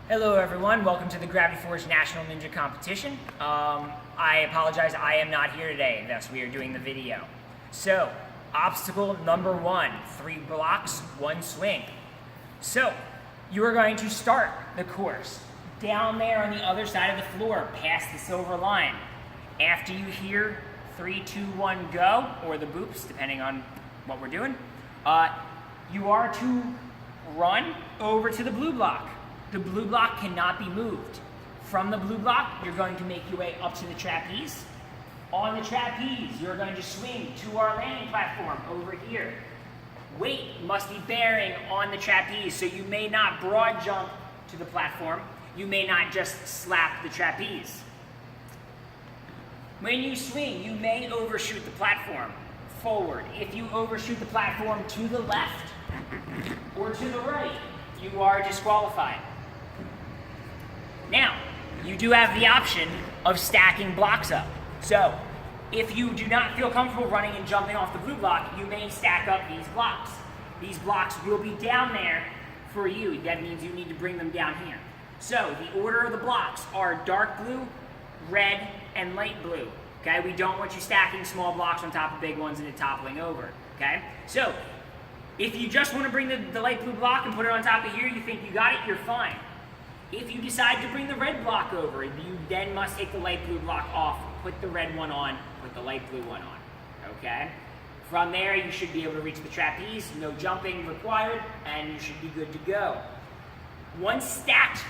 Hello everyone, welcome to the Gravity Forge National Ninja Competition. I apologize, I am not here today, thus we are doing the video. So, obstacle number 1, 3 blocks, 1 swing. So, you are going to start the course down there on the other side of the floor, past the silver line. After you hear 3, 2, 1, go, or the boops, depending on what we're doing, you are to run over to the blue block. The blue block cannot be moved. From the blue block, you're going to make your way up to the trapeze. On the trapeze, you're going to swing to our landing platform over here. Weight must be bearing on the trapeze, so you may not broad jump to the platform. You may not just slap the trapeze. When you swing, you may overshoot the platform forward. If you overshoot the platform to the left or to the right, you are disqualified. Now, you do have the option of stacking blocks up. So, if you do not feel comfortable running and jumping off the blue block, you may stack up these blocks. These blocks will be down there for you. That means you need to bring them down here. So, the order of the blocks are dark blue, red, and light blue. Okay, we don't want you stacking small blocks on top of big ones and it toppling over. Okay, so if you just want to bring the light blue block and put it on top of here, you think you got it, you're fine. If you decide to bring the red block over, you then must take the light blue block off, put the red one on, put the light blue one on, okay? From there, you should be able to reach the trapeze, no jumping required, and you should be good to go. Once stacked,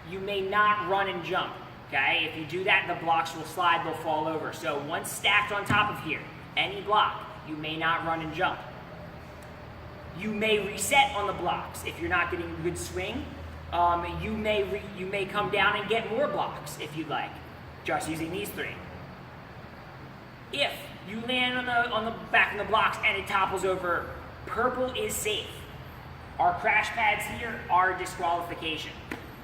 you may not run and jump, okay? If you do that, the blocks will slide, they'll fall over. So once stacked on top of here, any block, you may not run and jump. You may reset on the blocks. If you're not getting a good swing, you may come down and get more blocks if you'd like, just using these 3. If you land on the back of the blocks and it topples over, purple is safe. Our crash pads here are disqualification,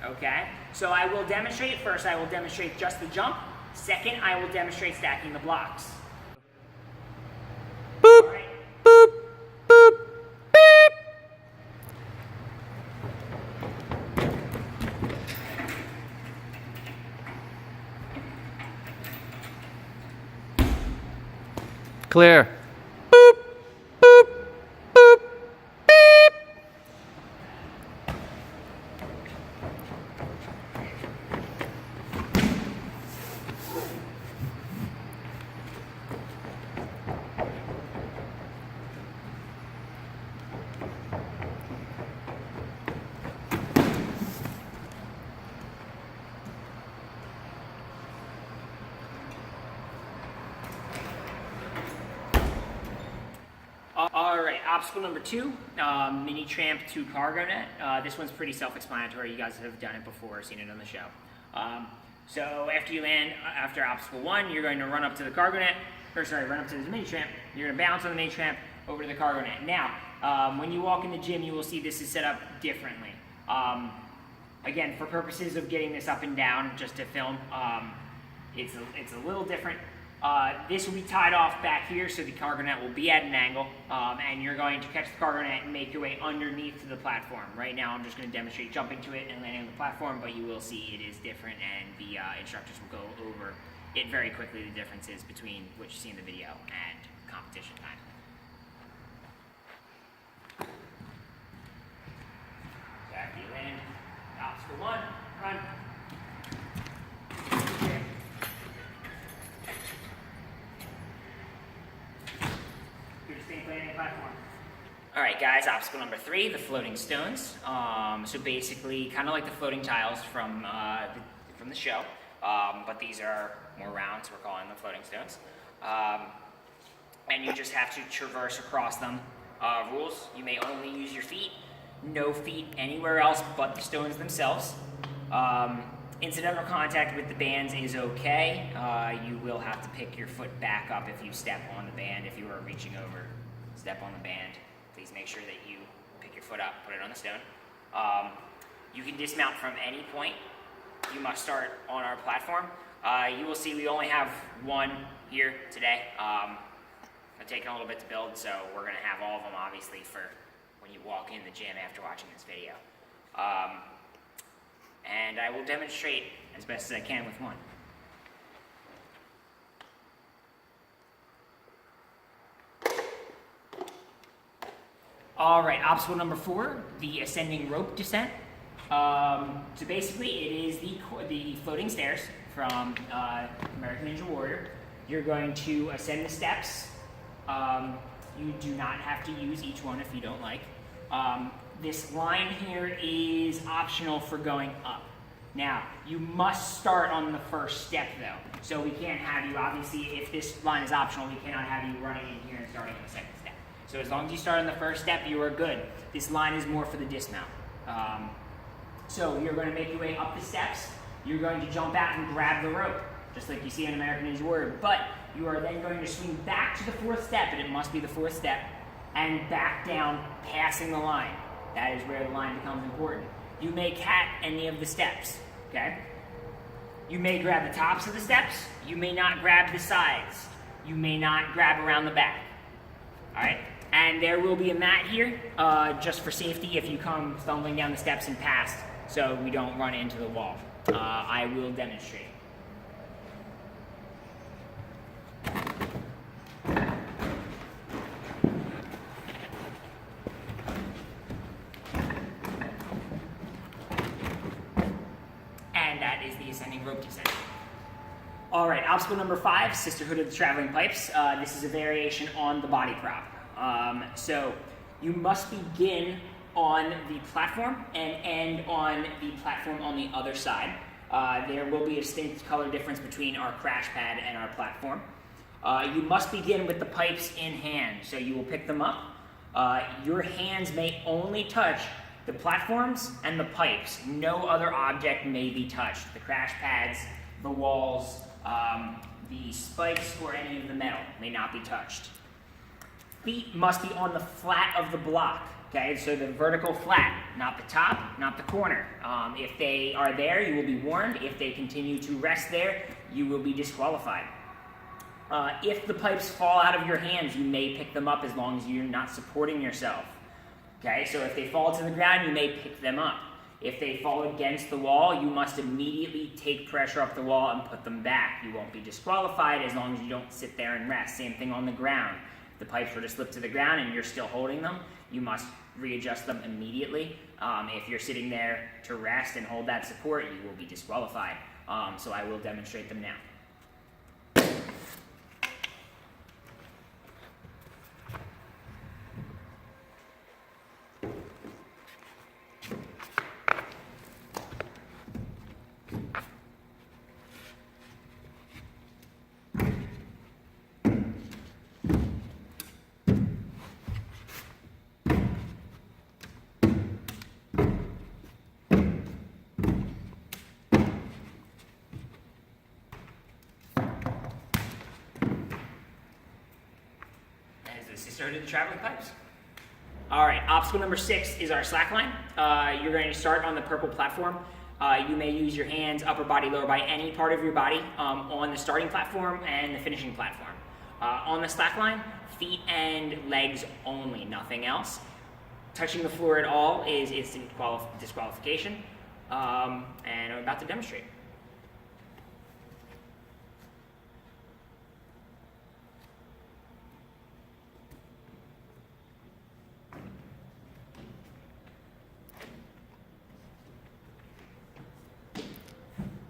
okay? So I will demonstrate. First, I will demonstrate just the jump. Second, I will demonstrate stacking the blocks. Boop, all right. boop, boop, beep. Clear. Boop, boop, boop, beep. All right, obstacle number 2, mini tramp to cargo net. This one's pretty self-explanatory. You guys have done it before, seen it on the show. So after you land, after obstacle 1, you're going to run up to the cargo net, run up to the mini tramp. You're going to bounce on the mini tramp over to the cargo net. Now, when you walk in the gym, you will see this is set up differently. Again, for purposes of getting this up and down, just to film, it's a little different. This will be tied off back here, so the cargo net will be at an angle, and you're going to catch the cargo net and make your way underneath to the platform. Right now, I'm just going to demonstrate jumping to it and landing on the platform, but you will see it is different, and the instructors will go over it very quickly, the differences between what you see in the video and competition time. So after you land, obstacle 1, run. All right, guys, obstacle number 3, the floating stones. So basically, kind of like the floating tiles from the show, but these are more round, so we're calling them floating stones. And you just have to traverse across them. Rules, you may only use your feet, no feet anywhere else but the stones themselves. Incidental contact with the bands is okay. You will have to pick your foot back up if you step on the band. If you are reaching over, step on the band. Please make sure that you pick your foot up, put it on the stone. You can dismount from any point. You must start on our platform. You will see we only have 1 here today. It's taken a little bit to build, so we're going to have all of them, obviously, for when you walk in the gym after watching this video. and I will demonstrate as best as I can with one. All right, obstacle number 4, the ascending rope descent. So basically, it is the floating stairs from American Ninja Warrior. You're going to ascend the steps. You do not have to use each one if you don't like. This line here is optional for going up. Now, you must start on the first step though. So we can't have you, obviously, if this line is optional, we cannot have you running in here and starting on the second step. So as long as you start on the first step, you are good. This line is more for the dismount. So you're going to make your way up the steps. You're going to jump out and grab the rope, just like you see in American Ninja Warrior. But you are then going to swing back to the 4th step, and it must be the 4th step, and back down, passing the line. That is where the line becomes important. You may cat any of the steps, okay? You may grab the tops of the steps. You may not grab the sides. You may not grab around the back, all right? And there will be a mat here, just for safety if you come stumbling down the steps and past, so we don't run into the wall. I will demonstrate. And that is the ascending rope descent. All right, obstacle number 5, Sisterhood of the Traveling Pipes. This is a variation on the body prop. So you must begin on the platform and end on the platform on the other side. There will be a distinct color difference between our crash pad and our platform. You must begin with the pipes in hand, so you will pick them up. Your hands may only touch the platforms and the pipes. No other object may be touched. The crash pads, the walls, the spikes, or any of the metal may not be touched. Feet must be on the flat of the block, okay? So the vertical flat, not the top, not the corner. If they are there, you will be warned. If they continue to rest there, you will be disqualified. If the pipes fall out of your hands, you may pick them up as long as you're not supporting yourself, okay? So if they fall to the ground, you may pick them up. If they fall against the wall, you must immediately take pressure off the wall and put them back. You won't be disqualified as long as you don't sit there and rest. Same thing on the ground. The pipes were to slip to the ground and you're still holding them, you must readjust them immediately. If you're sitting there to rest and hold that support, you will be disqualified. So I will demonstrate them now. Started the traveling pipes. All right, obstacle number 6 is our slackline. You're going to start on the purple platform. You may use your hands, upper body, lower body, any part of your body on the starting platform and the finishing platform. On the slackline, feet and legs only, nothing else. Touching the floor at all is instant disqualification. And I'm about to demonstrate.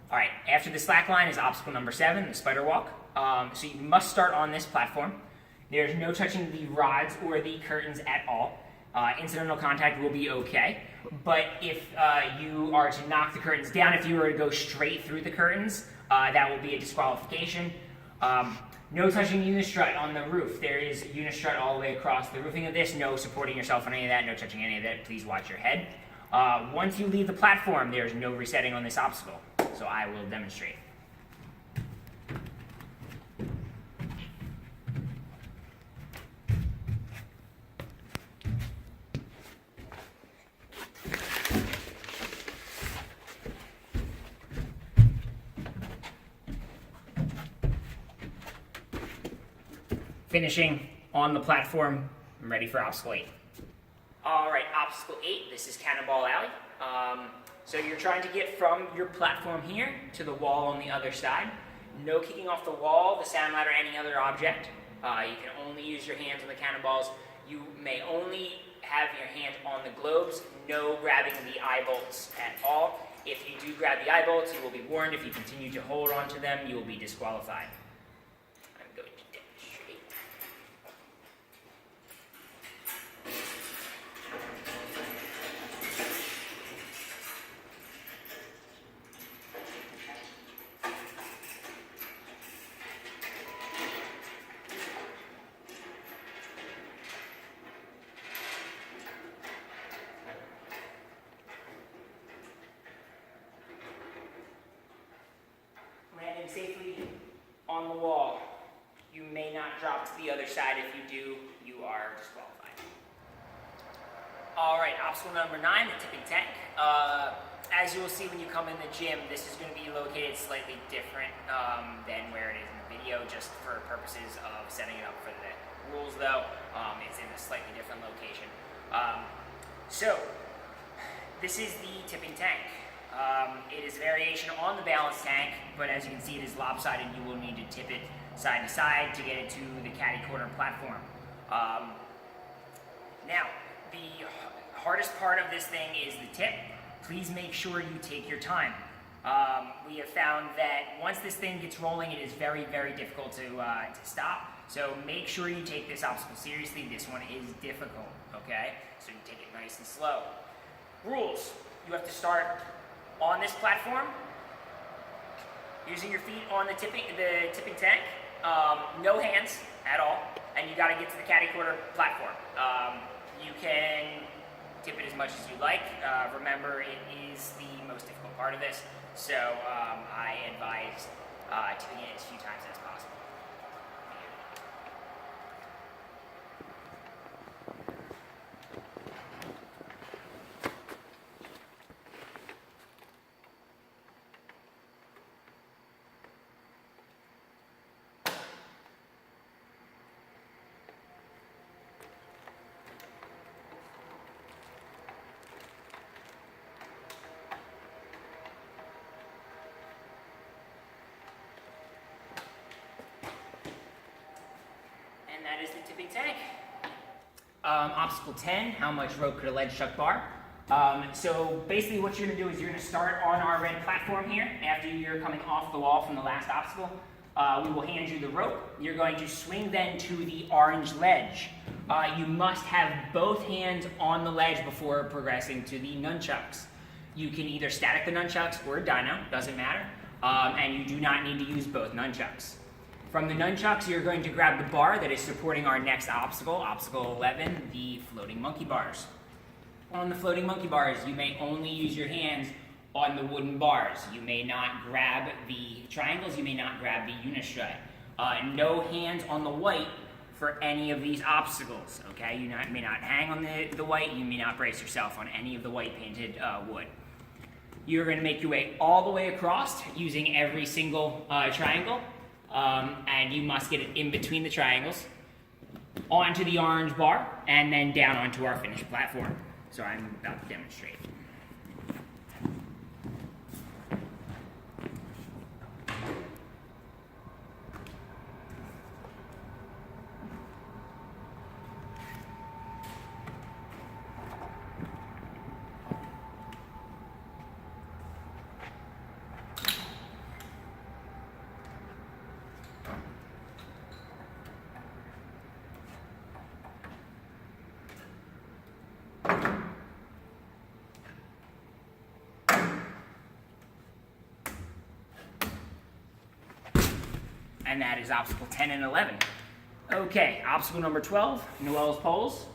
All right, after the slack line is obstacle number 7, the spider walk. So you must start on this platform. There's no touching the rods or the curtains at all. Incidental contact will be okay. But if you are to knock the curtains down, if you were to go straight through the curtains, that will be a disqualification. No touching unistrut on the roof. There is unistrut all the way across the roofing of this. No supporting yourself on any of that. No touching any of that. Please watch your head. Once you leave the platform, there's no resetting on this obstacle. So I will demonstrate. Finishing on the platform, I'm ready for obstacle 8. All right, obstacle 8, this is Cannonball Alley. So you're trying to get from your platform here to the wall on the other side. No kicking off the wall, the sound mat, or any other object. You can only use your hands on the cannonballs. You may only have your hand on the globes, no grabbing the eye bolts at all. If you do grab the eye bolts, you will be warned. If you continue to hold on to them, you will be disqualified. I'm going to demonstrate. Landing safely on the wall. You may not drop to the other side. If you do, you are disqualified. All right, obstacle number 9, the tipping tank. As you will see when you come in the gym, this is going to be located slightly different than where it is in the video, just for purposes of setting it up for the rules though. It's in a slightly different location. So, this is the tipping tank. It is a variation on the balance tank, but as you can see, it is lopsided. You will need to tip it side to side to get it to the caddy corner platform. Now, the hardest part of this thing is the tip. Please make sure you take your time. We have found that once this thing gets rolling, it is very, very difficult to stop. So make sure you take this obstacle seriously. This one is difficult, okay? So you take it nice and slow. Rules. You have to start on this platform, using your feet on the tipping tank, no hands at all, and you got to get to the caddy corner platform. You can tip it as much as you like. Remember, it is the most difficult part of this, so I advise tipping it as few times as possible. And that is the tipping tank. Obstacle 10, how much rope could a ledge chuck bar? So basically what you're going to do is you're going to start on our red platform here after you're coming off the wall from the last obstacle. We will hand you the rope. You're going to swing then to the orange ledge. You must have both hands on the ledge before progressing to the nunchucks. You can either static the nunchucks or a dyno, doesn't matter, and you do not need to use both nunchucks. From the nunchucks, you're going to grab the bar that is supporting our next obstacle, obstacle 11, the floating monkey bars. On the floating monkey bars, you may only use your hands on the wooden bars. You may not grab the triangles, you may not grab the unistrut. No hands on the white for any of these obstacles, okay? You may not hang on the white, you may not brace yourself on any of the white painted wood. You're going to make your way all the way across using every single triangle. And you must get it in between the triangles, onto the orange bar, and then down onto our finished platform. So I'm about to demonstrate. And that is obstacle 10 and 11. Okay, obstacle number 12, Noel's poles.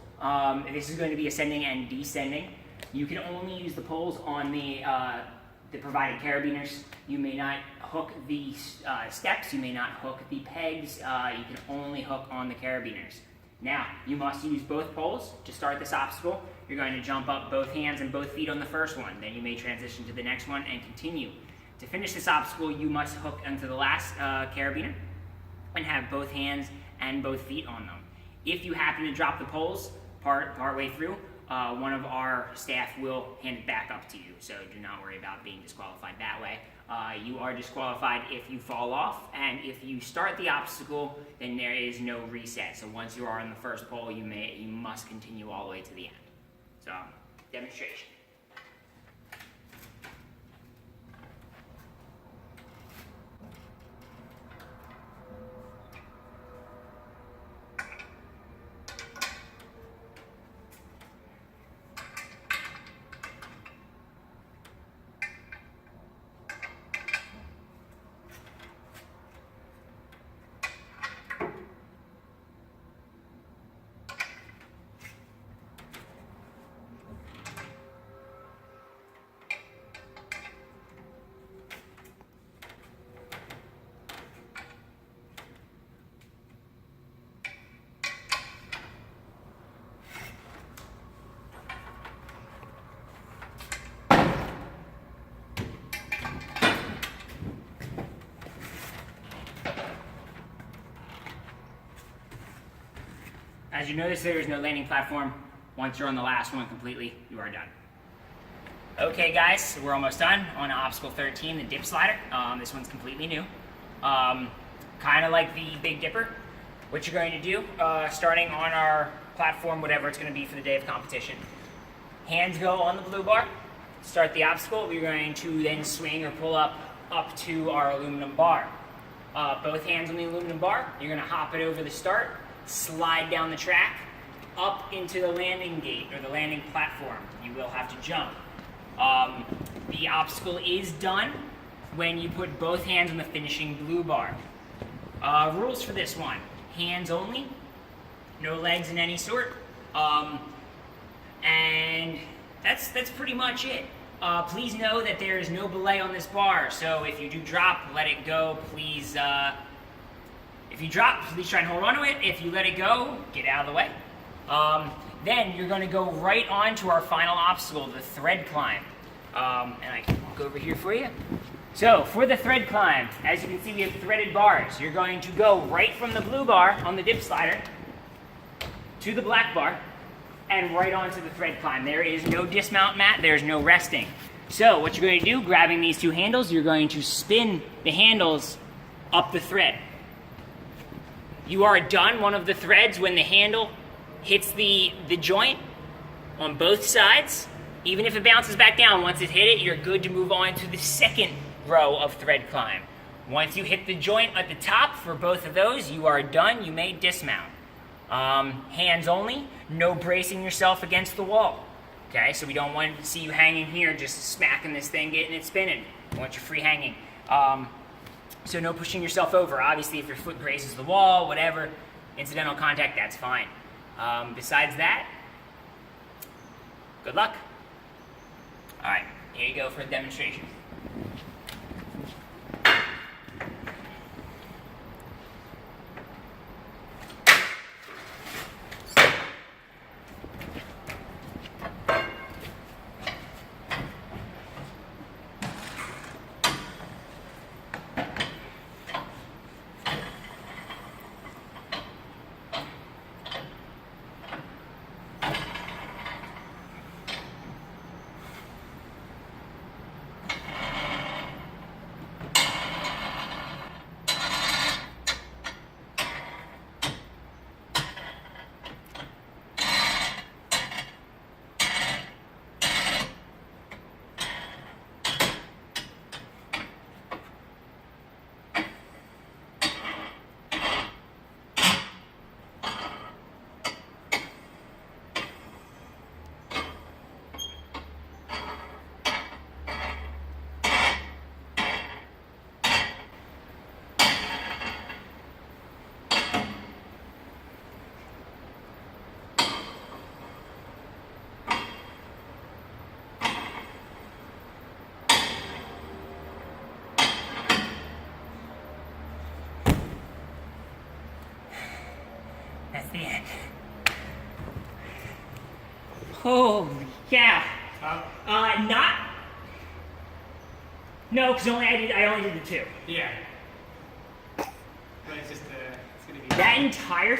This is going to be ascending and descending. You can only use the poles on the provided carabiners. You may not hook the steps, you may not hook the pegs, you can only hook on the carabiners. Now, you must use both poles to start this obstacle. You're going to jump up both hands and both feet on the first one. Then you may transition to the next one and continue. To finish this obstacle, you must hook onto the last carabiner and have both hands and both feet on them. If you happen to drop the poles part way through, one of our staff will hand it back up to you. So do not worry about being disqualified that way. You are disqualified if you fall off, and if you start the obstacle, then there is no reset. So once you are on the first pole, you must continue all the way to the end. So, demonstration. As you notice, there is no landing platform. Once you're on the last one completely, you are done. Okay guys, so we're almost done on obstacle 13, the dip slider. This one's completely new. Kind of like the Big Dipper. What you're going to do, starting on our platform, whatever it's going to be for the day of competition, hands go on the blue bar, start the obstacle. We're going to then swing or pull up to our aluminum bar. Both hands on the aluminum bar, you're going to hop it over the start, slide down the track, up into the landing gate or the landing platform. You will have to jump. The obstacle is done when you put both hands on the finishing blue bar. Rules for this one: hands only, no legs in any sort, and that's pretty much it. Please know that there is no belay on this bar, so if you do drop, let it go, please. If you drop, please try and hold on to it. If you let it go, get out of the way. Then you're going to go right on to our final obstacle, the thread climb. And I can walk over here for you. So for the thread climb, as you can see, we have threaded bars. You're going to go right from the blue bar on the dip slider to the black bar and right onto the thread climb. There is no dismount mat, there's no resting. So what you're going to do, grabbing these two handles, you're going to spin the handles up the thread. You are done one of the threads when the handle hits the joint on both sides. Even if it bounces back down, once it hit it, you're good to move on to the second row of thread climb. Once you hit the joint at the top for both of those, you are done. You may dismount. Hands only, no bracing yourself against the wall. Okay, so we don't want to see you hanging here, just smacking this thing, getting it spinning. We want you free hanging. So no pushing yourself over. Obviously, if your foot grazes the wall, whatever, incidental contact, that's fine. Besides that, good luck. All right, here you go for a demonstration. That's the end. Holy cow. No, because I only did the two. Yeah. But it's just, it's gonna be... That entire